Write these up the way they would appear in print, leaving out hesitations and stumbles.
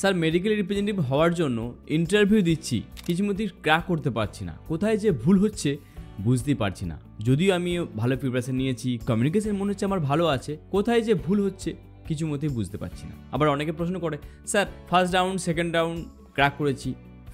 Sir medical representative হওয়ার জন্য interview দিচ্ছি, কিছু মতেই ক্র্যাক করতে পারছি না, কোথায় যে ভুল হচ্ছে বুঝতেই পারছি না। যদিও আমি ভালো প্রিপারেশন নিয়েছি, কমিউনিকেশন মনে হচ্ছে আমার ভালো আছে, কোথায় যে ভুল হচ্ছে কিছু মতেই বুঝতে পারছি না। আবার অনেকে প্রশ্ন করে, sir first round second round crack করেছি,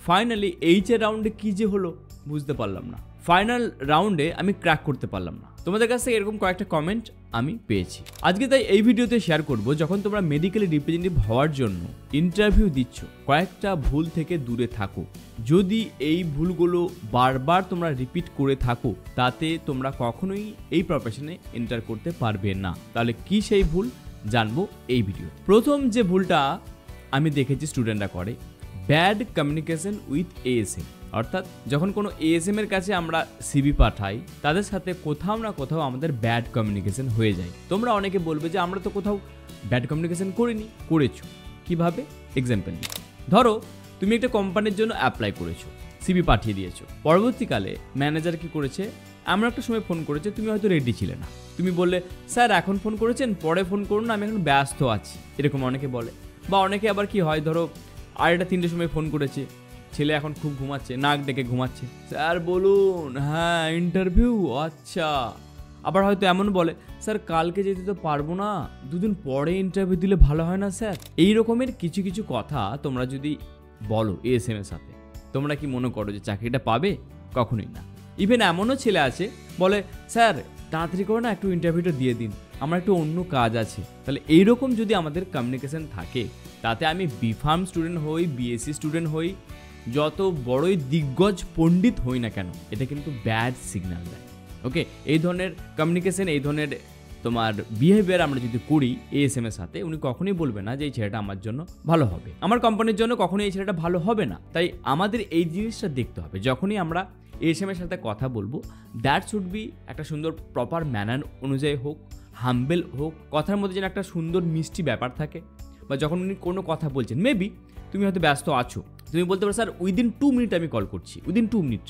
ফাইনালি এইচের রাউন্ডে কী যে হলো বুঝতে পারলাম না, ফাইনাল রাউন্ডে আমি ক্র্যাক করতে পারলাম না। তোমাদের কাছ থেকে এরকম কয়েকটা কমেন্ট আমি পেয়েছি। আজকে তাই এই ভিডিওতে শেয়ার করব, যখন তোমরা মেডিকেল রিপ্রেজেন্টেটিভ হওয়ার জন্য ইন্টারভিউ দিচ্ছ, কয়েকটা ভুল থেকে দূরে থাকো। যদি এই ভুলগুলো বারবার তোমরা রিপিট করে থাকো, তাতে তোমরা কখনোই এই প্রফেশনে এন্টার করতে পারবে না। তাহলে কি সেই ভুল জানবো এই ভিডিও। প্রথম যে ভুলটা আমি দেখেছি স্টুডেন্টরা করে, ব্যাড কমিউনিকেশন উইথ এএসএম। অর্থাৎ যখন কোনো এএসএম এর কাছে আমরা সিভি পাঠাই, তাদের সাথে কোথাও না কোথাও আমাদের ব্যাড কমিউনিকেশন হয়ে যায়। তোমরা অনেকে বলবে যে আমরা তো কোথাও ব্যাড কমিউনিকেশন করিনি। করেছো। কিভাবে? এক্সাম্পল দিই, ধরো তুমি একটা কোম্পানির জন্য অ্যাপ্লাই করেছো, সিভি পাঠিয়ে দিয়েছো, পরবর্তীকালে ম্যানেজার কি করেছে, এমন একটা সময় ফোন করেছে, তুমি হয়তো রেডি ছিলে না, তুমি বললে স্যার এখন ফোন করেছেন, পরে ফোন করুন, আমি এখন ব্যস্ত আছি, এরকম অনেকে বলে। বা অনেকে আবার কি হয়, ধরো 2:30-3টের সময় ফোন করেছে, ছেলে এখন খুব ঘুমাচ্ছে, নাক ডেকে ঘুমাচ্ছে, স্যার বলুন, হ্যাঁ ইন্টারভিউ, আচ্ছা। আবার হয়তো এমন বলে, স্যার কালকে যেতে তো পারবো না, 2 দিন পরে ইন্টারভিউ দিলে ভালো হয় না স্যার। এই রকমের কিছু কিছু কথা তোমরা যদি বলো এএসএম এর সাথে, তোমরা কি মনে করো যে চাকরিটা পাবে? কখনোই না। ইভেন এমনও ছেলে আছে বলে, স্যার তাড়াতাড়ি করে না একটু ইন্টারভিউটা দিয়ে দিন, আমার একটু অন্য কাজ আছে। তাহলে এইরকম যদি আমাদের কমিউনিকেশন থাকে, তাতে আমি বিফার্ম স্টুডেন্ট হই, বিএসসি স্টুডেন্ট হই, যত বড়ই দিগ্গজ পণ্ডিত হই না কেন, এটা কিন্তু ব্যাড সিগন্যাল দেয়। ওকে, এই ধরনের কমিউনিকেশন, এই ধরনের তোমার বিহেভিয়ার আমরা যদি করি এএসএম এর সাথে, উনি কখনোই বলবে না যে এই ছেলেটা আমার জন্য ভালো হবে, আমার কোম্পানির জন্য কখনোই এই ছেলেটা ভালো হবে না। তাই আমাদের এই জিনিসটা দেখতে হবে, যখনই আমরা এএসএম এর সাথে কথা বলবো, দ্যাট শুড বি একটা সুন্দর প্রপার ম্যানার অনুযায়ী হোক, হাম্বেল হোক, কথার মধ্যে যেন একটা সুন্দর মিষ্টি ব্যাপার থাকে। বা যখন উনি কোনো কথা বলছেন, মেবি তুমি হয়তো ব্যস্ত আছো, তুমি বলতে পারো, স্যার উইদিন 2 মিনিট আমি কল করছি, উইদিন 2 মিনিট,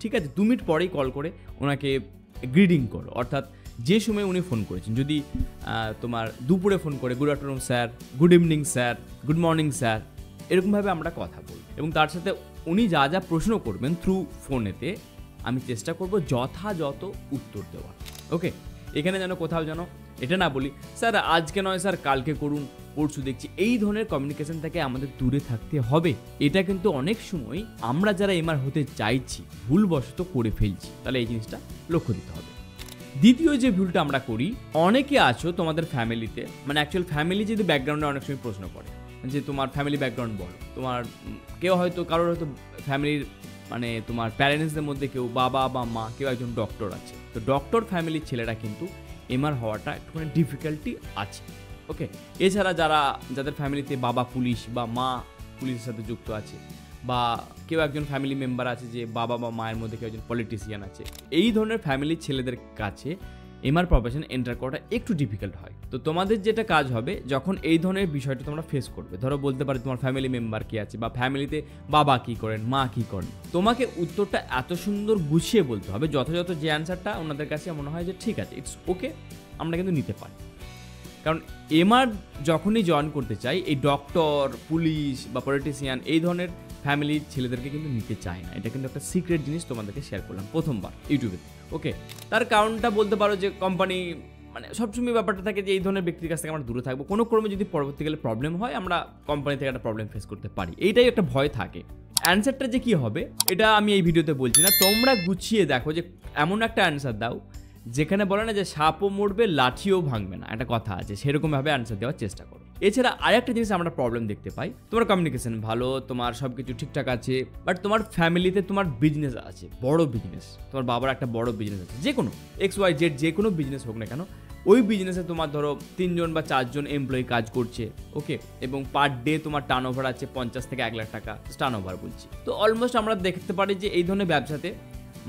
ঠিক আছে, 2 মিনিট পরেই কল করে ওনাকে গ্রিডিং করো। অর্থাৎ যে সময় উনি ফোন করেছেন, যদি তোমার দুপুরে ফোন করে, good afternoon sir, good evening sir, good morning sir, এরকমভাবে আমরা কথা বলব। এবং তার সাথে উনি যা যা প্রশ্ন করবেন থ্রু ফোনেতে, আমি চেষ্টা করব যথাযথ উত্তর দেওয়ার। ওকে, এখানে যেন কোথাও যেন এটা না বলি, স্যার আজকে নয় স্যার কালকে করুন, পরশু দেখছি, এই ধরনের কমিউনিকেশন থেকে আমাদের দূরে থাকতে হবে। এটা কিন্তু অনেক সময় আমরা যারা এমআর হতে চাইছি ভুলবশত করে ফেলছি, তাহলে এই জিনিসটা লক্ষ্য দিতে হবে। দ্বিতীয় যে ভুলটা আমরা করি, অনেকে আছো তোমাদের ফ্যামিলিতে, মানে অ্যাকচুয়াল ফ্যামিলি যদি ব্যাকগ্রাউন্ডে অনেক সময় প্রশ্ন করে যে তোমার ফ্যামিলি ব্যাকগ্রাউন্ড বলো, তোমার কেউ হয়তো কারোর হয়তো ফ্যামিলির মানে তোমার প্যারেন্টসদের মধ্যে কেউ বাবা বা মা কেউ একজন ডক্টর আছে, তো ডক্টর ফ্যামিলির ছেলেরা কিন্তু এমআর হওয়াটা একটুখানি ডিফিকাল্টি আছে। ওকে, এছাড়া যাদের ফ্যামিলিতে বাবা পুলিশ বা মা পুলিশের সাথে যুক্ত আছে, বা কেউ একজন ফ্যামিলি মেম্বার আছে যে বাবা বা মায়ের মধ্যে কেউ একজন পলিটিশিয়ান আছে, এই ধরনের ফ্যামিলির ছেলেদের কাছে এমআর প্রফেশন এন্টার করাটা একটু ডিফিকাল্ট হয়। তো তোমাদের যেটা কাজ হবে, যখন এই ধরনের বিষয়টা তোমরা ফেস করবে, ধরো বলতে পারো তোমার ফ্যামিলি মেম্বার কি আছে, বা ফ্যামিলিতে বাবা কী করেন, মা কী করেন, তোমাকে উত্তরটা এত সুন্দর গুছিয়ে বলতে হবে, যথাযথ যে অ্যান্সারটা ওনাদের কাছে মনে হয় যে ঠিক আছে, ইটস ওকে, আমরা কিন্তু নিতে পারি। কারণ এমআর যখনই জয়েন করতে চাই, এই ডক্টর, পুলিশ বা পলিটিশিয়ান এই ধরনের ফ্যামিলির ছেলেদেরকে কিন্তু নিতে চায় না। এটা কিন্তু একটা সিক্রেট জিনিস তোমাদেরকে শেয়ার করলাম প্রথমবার ইউটিউবে। ওকে, তার কারণটা বলতে পারো যে কোম্পানি মানে সবসময় ব্যাপারটা থাকে যে এই ধরনের ব্যক্তির কাছ থেকে আমরা দূরে থাকবো, কোনো ক্রমে যদি পরবর্তীকালে প্রবলেম হয় আমরা কোম্পানি থেকে একটা প্রবলেম ফেস করতে পারি, এইটাই একটা ভয় থাকে। অ্যান্সারটা যে কী হবে এটা আমি এই ভিডিওতে বলছি না, তোমরা গুছিয়ে দেখো যে এমন একটা অ্যান্সার দাও যেখানে বলে না যে সাপও মরবে লাঠিও ভাঙবে না, একটা কথা আছে, সেরকমভাবে অ্যান্সার দেওয়ার চেষ্টা করো। এছাড়া আরেকটা জিনিস আমরা প্রবলেম দেখতে পাই, তোমার কমিউনিকেশন ভালো, তোমার সব কিছু ঠিকঠাক আছে, বাট তোমার ফ্যামিলিতে তোমার বিজনেস আছে, বড় বিজনেস, তোমার বাবার একটা বড় বিজনেস আছে, যে কোনো XYZ যে কোনো বিজনেস হোক না কেন, ওই বিজনেসে তোমার ধরো 3 জন বা 4 জন এমপ্লয়ি কাজ করছে। ওকে, এবং পার ডে তোমার টার্ন ওভার আছে 50 থেকে 1 লাখ টাকা টার্ন ওভার বলছি। তো অলমোস্ট আমরা দেখতে পারি যে এই ধরনের ব্যবসাতে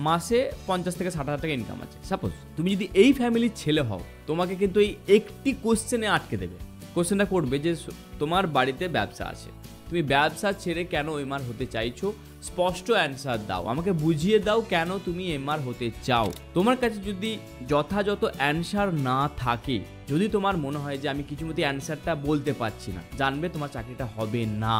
মাসে 50 থেকে 60,000 টাকা ইনকাম আছে। সাপোজ তুমি যদি এই ফ্যামিলির ছেলে হও, তোমাকে কিন্তু এই একটি কোশ্চেনে আটকে দেবে। কোশ্চেনটা করবে যে তোমার বাড়িতে ব্যবসা আছে, তুমি ব্যবসা ছেড়ে কেন এমআর হতে চাইছো, স্পষ্ট অ্যান্সার দাও, আমাকে বুঝিয়ে দাও কেন তুমি এমআর হতে চাও। তোমার কাছে যদি যথাযথ অ্যান্সার না থাকে, যদি তোমার মনে হয় যে আমি কিছু মতো অ্যান্সারটা বলতে পারছি না, জানবে তোমার চাকরিটা হবে না।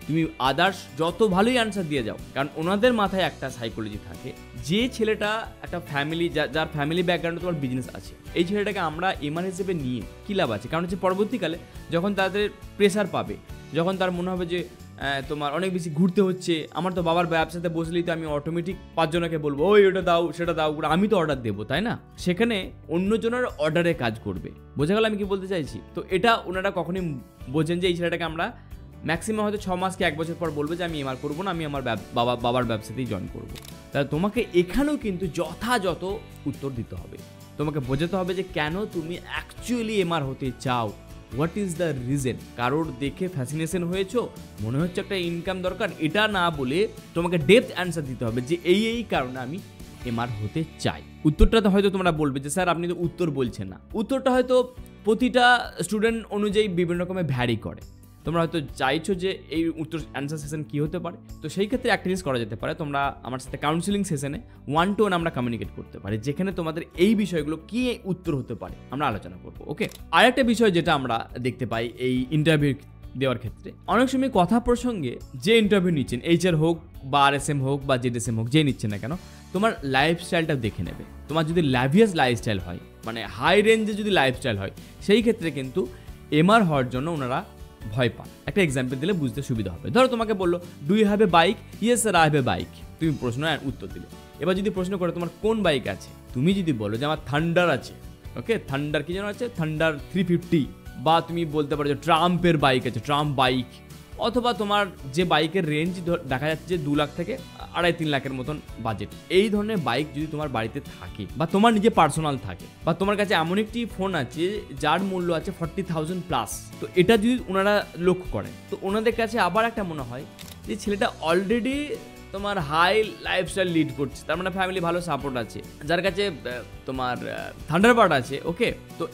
তুমি আদার্স যত ভালোই অ্যান্সার দিয়ে যাও, কারণ ওনাদের মাথায় একটা সাইকোলজি থাকে, যে ছেলেটা একটা ফ্যামিলি, যার ফ্যামিলি ব্যাকগ্রাউন্ডে তোমার বিজনেস আছে, এই ছেলেটাকে আমরা এমআর হিসেবে নিয়ে কী লাভ আছে? কারণ হচ্ছে পরবর্তীকালে যখন তাদের প্রেশার পাবে, যখন তার মনে হবে যে তোমার অনেক বেশি ঘুরতে হচ্ছে, আমার তো বাবার ব্যবসাতে বসলেই তো আমি অটোমেটিক 5 জনকে বলবো ওই ওটা দাও সেটা দাও, আমি তো অর্ডার দেবো, তাই না? সেখানে অন্যজনের অর্ডারে কাজ করবে। বোঝা গেল আমি কি বলতে চাইছি? তো এটা ওনারা কখনই বোঝেন যে এই ছেলেটাকে আমরা ম্যাক্সিমাম হয়তো 6 মাস কি 1 বছর পর বলবে যে আমি এমআর করবো না, আমি আমার বাবার ব্যবসাতেই জয়েন করবো। তাহলে তোমাকে এখানেও কিন্তু যথাযথ উত্তর দিতে হবে। তোমাকে বোঝাতে হবে যে কেন তুমি অ্যাকচুয়ালি এমআর হতে চাও, হোয়াট ইজ দ্য রিজন। কারোর দেখে ফ্যাসিনেশন হয়েছো, মনে হচ্ছে একটা ইনকাম দরকার, এটা না বলে তোমাকে ডেপথ অ্যান্সার দিতে হবে যে এই কারণে আমি এমআর হতে চাই। উত্তরটা তো হয়তো তোমরা বলবে যে স্যার আপনি তো উত্তর বলছেন না। উত্তরটা হয়তো প্রতিটা স্টুডেন্ট অনুযায়ী বিভিন্ন রকমের ভ্যারি করে। তোমরা হয়তো চাইছো যে এই উত্তর অ্যান্সার সেশন কী হতে পারে, তো সেই ক্ষেত্রে একটা জিনিস করা যেতে পারে, তোমরা আমার সাথে কাউন্সিলিং সেশনে 1-to-1 আমরা কমিউনিকেট করতে পারি, যেখানে তোমাদের এই বিষয়গুলো কী উত্তর হতে পারে আমরা আলোচনা করবো। ওকে, আরেকটা বিষয় যেটা আমরা দেখতে পাই এই ইন্টারভিউ দেওয়ার ক্ষেত্রে, অনেক সময় কথা প্রসঙ্গে যে ইন্টারভিউ নিচ্ছেন, HR হোক বা RSM হোক বা ZSM হোক, যে নিচ্ছেন না কেন, তোমার লাইফস্টাইলটা দেখে নেবে। তোমার যদি ল্যাভিয়াস লাইফস্টাইল হয়, মানে হাই রেঞ্জে যদি লাইফস্টাইল হয়, সেই ক্ষেত্রে কিন্তু এমআর হওয়ার জন্য ওনারা ভয় পান। একটা এক্সাম্পল দিলে বুঝতে সুবিধা হবে। ধরো তোমাকে বললো do you have a bike? Yes sir I have a bike. তুমি প্রশ্ন উত্তর দিলে। এবার যদি প্রশ্ন করে তোমার কোন বাইক আছে, তুমি যদি বলো যে আমার থান্ডার আছে, ওকে, থান্ডার কি যেন আছে, থান্ডার 350, বা তুমি বলতে পারো যে ট্রাম্পের বাইক আছে, ট্রাম্প বাইক, অথবা তোমার যে বাইকের রেঞ্জ দেখা যাচ্ছে যে 2 লাখ থেকে 2.5-3 লাখের মতন বাজেট, এই ধরনের বাইক যদি তোমার বাড়িতে থাকে বা তোমার নিজে পার্সোনাল থাকে, বা তোমার কাছে এমন একটি ফোন আছে যার মূল্য আছে 40,000 প্লাস, তো এটা যদি ওনারা লক্ষ্য করেন, তো ওনাদের কাছে আবার একটা মনে হয় যে ছেলেটা অলরেডি তোমার হাই লাইফস্টাইল লিড করছে, তার মানে ফ্যামিলি ভালো সাপোর্ট আছে, যার কাছে তোমার থান্ডারবার্ড আছে, ওকে, তো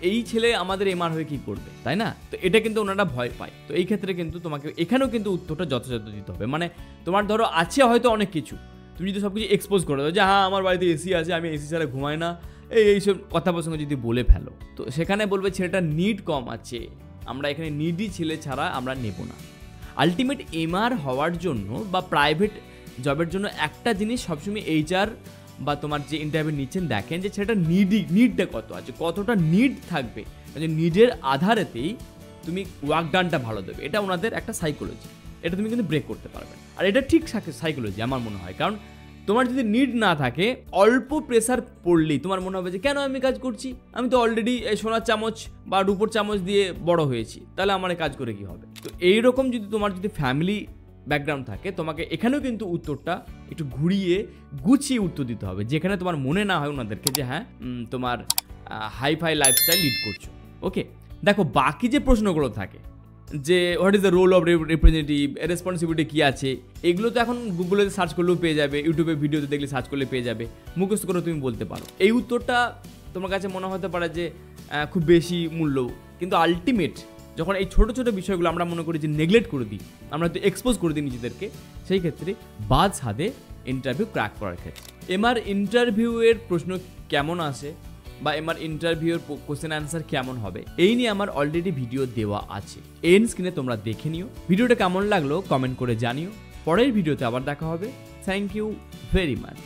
এই ছেলে আমাদের এমআর হয়ে কি করবে, তাই না? তো এটা কিন্তু ওনারা ভয় পায়। তো এই ক্ষেত্রে কিন্তু তোমাকে এখানেও কিন্তু উত্তরটা যথাযথ দিতে হবে। মানে তোমার ধরো আছে হয়তো অনেক কিছু, তুমি যদি সব কিছু এক্সপোজ করে দাও যে হ্যাঁ আমার বাড়িতে এসি আছে, আমি এসি ছাড়া ঘুমাই না, এইসব কথা প্রসঙ্গে যদি বলে ফেলো, তো সেখানে বলবে ছেলেটা নিড কম আছে, আমরা এখানে নিডি ছেলে ছাড়া আমরা নেব না। আলটিমেট এমআর হওয়ার জন্য বা প্রাইভেট জবের জন্য একটা জিনিস সবসময় HR বা তোমার যে ইন্টারভিউ নিচ্ছেন দেখেন যে সেটা নিডটা কত আছে, কতটা নিড থাকবে, যে নিডের আধারেতেই তুমি ওয়ার্ক ডানটা ভালো দেবে। এটা ওনাদের একটা সাইকোলজি, এটা তুমি কিন্তু ব্রেক করতে পারবে। আর এটা ঠিক সাইকোলজি আমার মনে হয়, কারণ তোমার যদি নিড না থাকে, অল্প প্রেসার পড়লেই তোমার মনে হবে যে কেন আমি কাজ করছি, আমি তো অলরেডি সোনার চামচ বা রূপোর চামচ দিয়ে বড় হয়েছি, তাহলে আমার কাজ করে কি হবে। তো এইরকম যদি তোমার ফ্যামিলি ব্যাকগ্রাউন্ড থাকে, তোমাকে এখানেও কিন্তু উত্তরটা একটু ঘুরিয়ে গুছিয়ে উত্তর দিতে হবে, যেখানে তোমার মনে না হয় ওনাদেরকে যে হ্যাঁ তোমার হাইফাই লাইফস্টাইল লিড করছো। ওকে, দেখো বাকি যে প্রশ্নগুলো থাকে যে what is the role of representative, responsibility কী আছে, এগুলো তো এখন গুগলে সার্চ করলেও পেয়ে যাবে, ইউটিউবে ভিডিওতে দেখলে সার্চ করলে পেয়ে যাবে, মুখস্থ করে তুমি বলতে পারো। এই উত্তরটা তোমার কাছে মনে হতে পারে যে খুব বেশি মূল্য, কিন্তু আলটিমেট যখন এই ছোটো ছোটো বিষয়গুলো আমরা মনে করি যে নেগলেক্ট করে দিই, আমরা তো এক্সপোজ করে দিই নিজেদেরকে, সেই ক্ষেত্রে বাদ সাধে ইন্টারভিউ ক্র্যাক করার ক্ষেত্রে। এমআর ইন্টারভিউয়ের প্রশ্ন কেমন আসে বা এমআর ইন্টারভিউর কোশ্চেন অ্যান্সার কেমন হবে, এই নিয়ে আমার অলরেডি ভিডিও দেওয়া আছে, এন্ড স্ক্রিনে তোমরা দেখে নিও। ভিডিওটা কেমন লাগলো কমেন্ট করে জানিও। পরের ভিডিওতে আবার দেখা হবে। Thank you very much.